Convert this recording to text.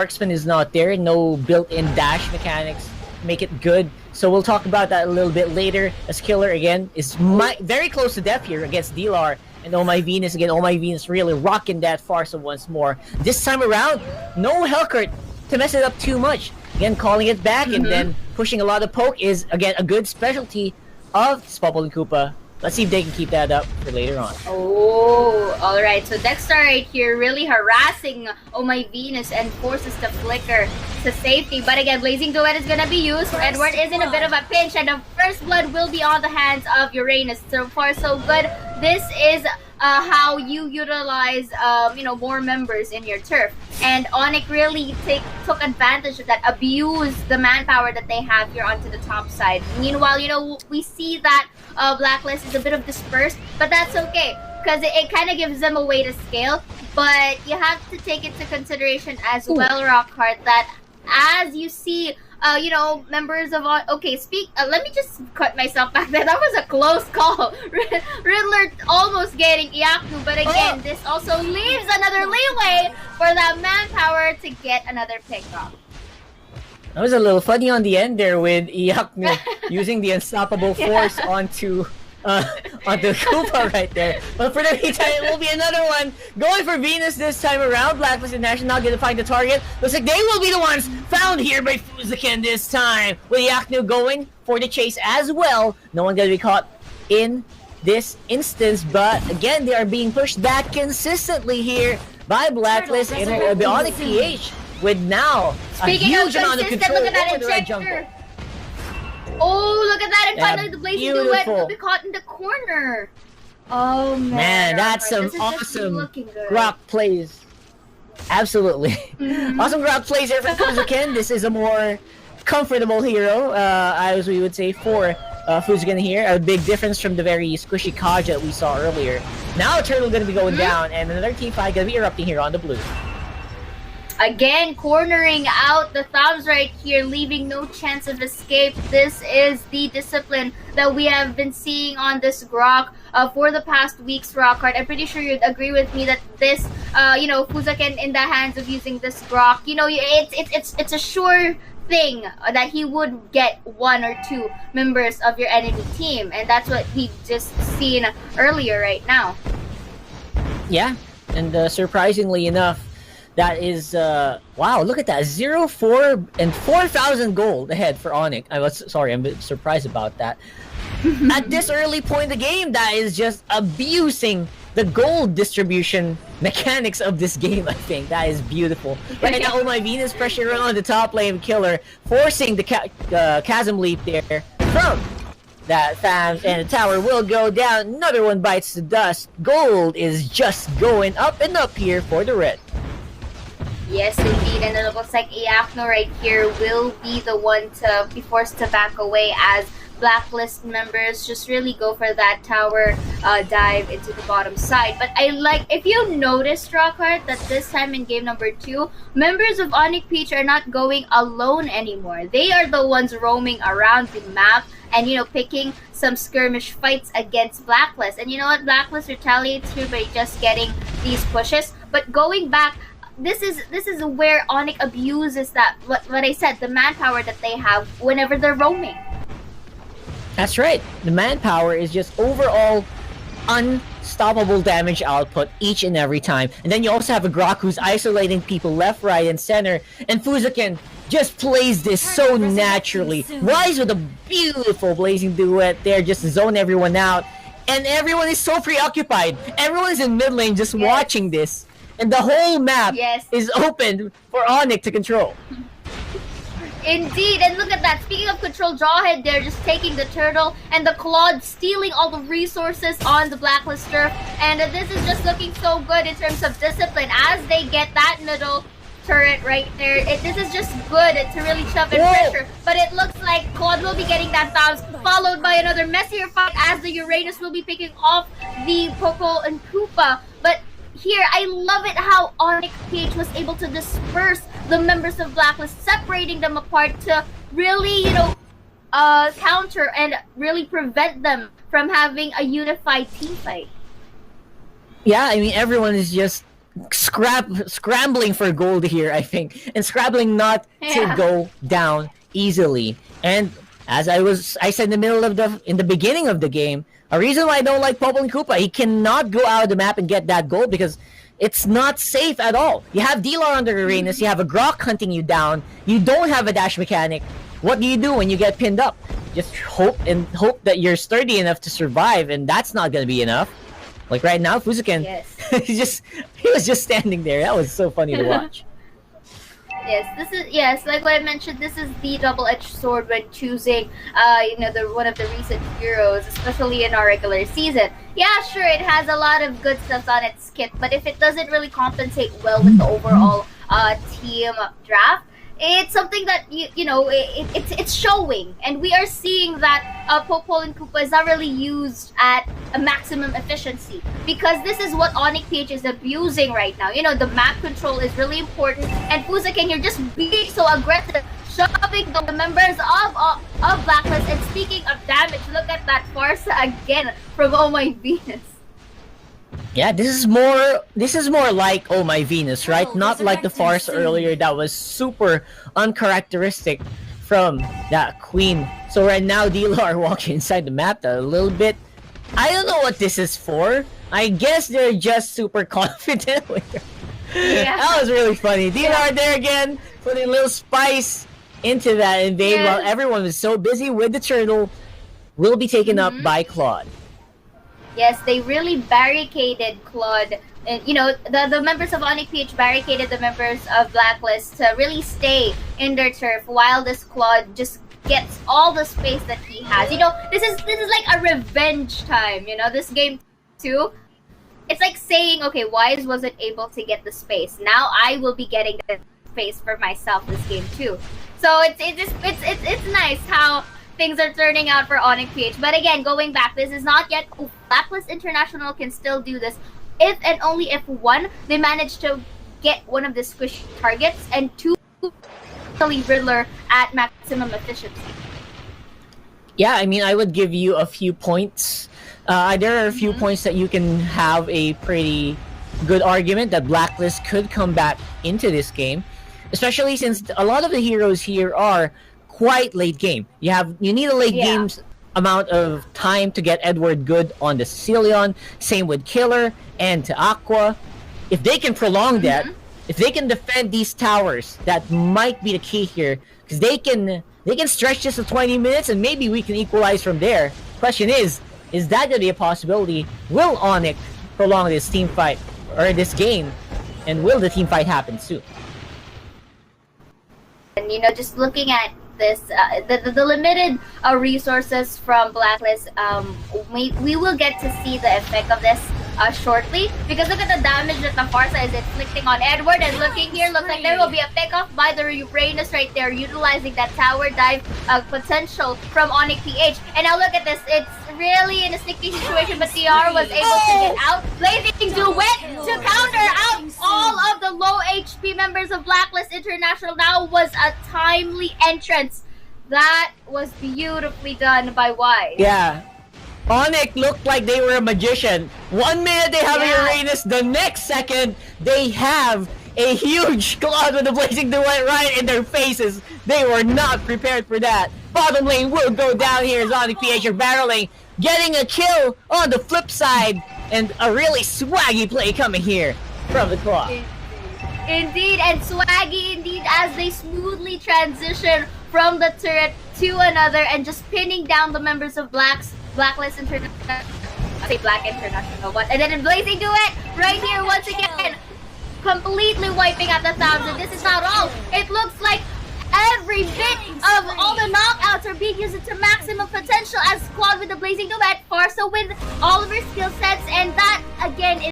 Marksman is not there. No built-in dash mechanics make it good. So we'll talk about that a little bit later. As Killer again is very close to death here against Dilar. And Oh My Venus again. Oh My Venus really rocking that Farsa once more. This time around, no Hellcurt to mess it up too much. Again, calling it back and then pushing a lot of poke is again a good specialty of Spopple and Koopa. Let's see if they can keep that up for later on. Oh, alright. So Dexter right here really harassing Oh My Venus and forces the flicker to safety. But again, Blazing Duet is going to be used. Edward is in a bit of a pinch and the first blood will be on the hands of Uranus. So far, so good. This is how you utilize, more members in your turf. And Onic really took advantage of that, abused the manpower that they have here onto the top side. Meanwhile, we see that Blacklist is a bit of dispersed, but that's okay because it kind of gives them a way to scale. But you have to take into consideration as well, Rockhart, that as you see members of let me just cut myself back there. That was a close call. Riddler almost getting Iyaku, but again, this also leaves another leeway for that manpower to get another pick off. That was a little funny on the end there with Iyaku using the unstoppable force onto Koopa right there. But for the meantime, it will be another one going for Venus this time around. Blacklist and Nash not going to find the target. Looks like they will be the ones found here by Fuzaken this time. With Iyaku going for the chase as well. No one going to be caught in this instance, but again, they are being pushed back consistently here by Blacklist and Onic PH with now a huge amount of control over the red jungle. Oh, look at that! And finally, the Blazing Duet will be caught in the corner. Oh man, that's some awesome Grok plays. Absolutely, awesome Grok plays here for Fuzaken. This is a more comfortable hero, as we would say, for Fuzaken here. A big difference from the very squishy Kaj that we saw earlier. Now a turtle going to be going down, and another team fight going to be erupting here on the blue. Again, cornering out the Thumbs right here, leaving no chance of escape. This is the discipline that we have been seeing on this Grok for the past weeks, Rockhart. I'm pretty sure you'd agree with me that this, Fuzaken in the hands of using this Grok, it's a sure thing that he would get one or two members of your enemy team, and that's what we just seen earlier right now. Yeah, and surprisingly enough, that is, wow, look at that. 0-4 and 4,000 gold ahead for Onic. I'm a bit surprised about that. At this early point in the game, that is just abusing the gold distribution mechanics of this game, I think. That is beautiful. Right now, Oh My Venus pressure on the top lane Killer, forcing the chasm leap there from that fam, and the tower will go down. Another one bites the dust. Gold is just going up and up here for the red. Yes, indeed, and it looks like Iyaku right here will be the one to be forced to back away as Blacklist members just really go for that tower dive into the bottom side. But if you noticed, Rockhart, that this time in game number 2, members of Onic Peach are not going alone anymore. They are the ones roaming around the map and, picking some skirmish fights against Blacklist. And you know what? Blacklist retaliates here by just getting these pushes. But going back, this is where Onic abuses that what I said, the manpower that they have whenever they're roaming. That's right. The manpower is just overall unstoppable damage output each and every time. And then you also have a Grok who's isolating people left, right, and center. And Fuzaken just plays this so naturally. Rise with a beautiful Blazing Duet there, just zone everyone out. And everyone is so preoccupied. Everyone is in mid lane just watching this. And the whole map is open for Onic to control. Indeed, and look at that. Speaking of control, Jawhead there just taking the turtle and the Claude stealing all the resources on the Blacklist turf. And this is just looking so good in terms of discipline as they get that middle turret right there. This is just good to really shove in pressure. But it looks like Claude will be getting that bounce, followed by another messier fight as the Uranus will be picking off the Poco and Koopa. But here, I love it how Onic PH was able to disperse the members of Blacklist, separating them apart to really, counter and really prevent them from having a unified team fight. Yeah, I mean, everyone is just scrambling for gold here, I think, and scrambling not to Yeah. go down easily. And as I said in the beginning of the game, a reason why I don't like Popol and Koopa, he cannot go out of the map and get that gold because it's not safe at all. You have D-Lar on the arenas, you have a Grok hunting you down, you don't have a dash mechanic. What do you do when you get pinned up? Just hope that you're sturdy enough to survive, and that's not gonna be enough. Like right now, Fuzuken, Yes. he was just standing there. That was so funny to watch. Yes, like what I mentioned, this is the double-edged sword when choosing, one of the recent heroes, especially in our regular season. Yeah, sure, it has a lot of good stuff on its kit, but if it doesn't really compensate well with the overall team draft, it's something that it's showing, and we are seeing that Popol and Koopa is not really used at a maximum efficiency because this is what Onic PH is abusing right now. The map control is really important, and Fuzuken, you're just being so aggressive, shoving the members of Blacklist. And speaking of damage, look at that Farsa again from Oh My Venus. Yeah, this is more like Oh My Venus, right? Not like the farce earlier that was super uncharacteristic from that queen. So right now, D-Lar walking inside the map a little bit. I don't know what this is for. I guess they're just super confident with her. Yeah. That was really funny. D-Lar there again, putting a little spice into that invade while everyone was so busy with the turtle. Will be taken up by Claude. Yes, they really barricaded Claude. And, the members of Onic PH barricaded the members of Blacklist to really stay in their turf while this Claude just gets all the space that he has. This is like a revenge time, this game too. It's like saying, okay, Wise wasn't able to get the space. Now I will be getting the space for myself this game too. So it's nice how things are turning out for Onic PH. But again, going back, this is not yet. Blacklist International can still do this if and only if one, they manage to get one of the squish targets, and two, Riddler at maximum efficiency. Yeah, I mean, I would give you a few points. There are a few points that you can have a pretty good argument that Blacklist could come back into this game, especially since a lot of the heroes here are quite late game. You need a late game's amount of time to get Edward good on the Sicilian. Same with Killer and to Aqua. If they can prolong that, if they can defend these towers, that might be the key here, because they can stretch this to 20 minutes and maybe we can equalize from there. Question is that going to be a possibility? Will Onic prolong this team fight or this game, and will the team fight happen soon? And just looking at this, the limited resources from Blacklist, we will get to see the effect of this shortly, because look at the damage that the Farsa is inflicting on Edward, and looking here, looks like there will be a pickoff by the Uranus right there, utilizing that tower dive potential from Onic PH. And now look at this, it's really in a sticky situation, but CR was able to get out. Blazing Duet to counter out all of the low HP members of Blacklist International. Now was a timely entrance. That was beautifully done by Wise. Yeah. Onic looked like they were a magician. 1 minute they have a Uranus, the next second they have a huge Claude with the Blazing Duet right in their faces. They were not prepared for that. Bottom lane will go down here as Onic PH are barreling, getting a kill on the flip side, and a really swaggy play coming here from the Claude. Indeed, and swaggy indeed as they smoothly transition from the turret to another and just pinning down the members of Blacklist International. I say Black International, what? And then Blazing Duet right here once again, completely wiping out the 1,000. This is not all. It looks like every bit of all the knockouts are being used to maximum potential as Claude with the Blazing Duet, Farsa with all of her skill sets, and that again is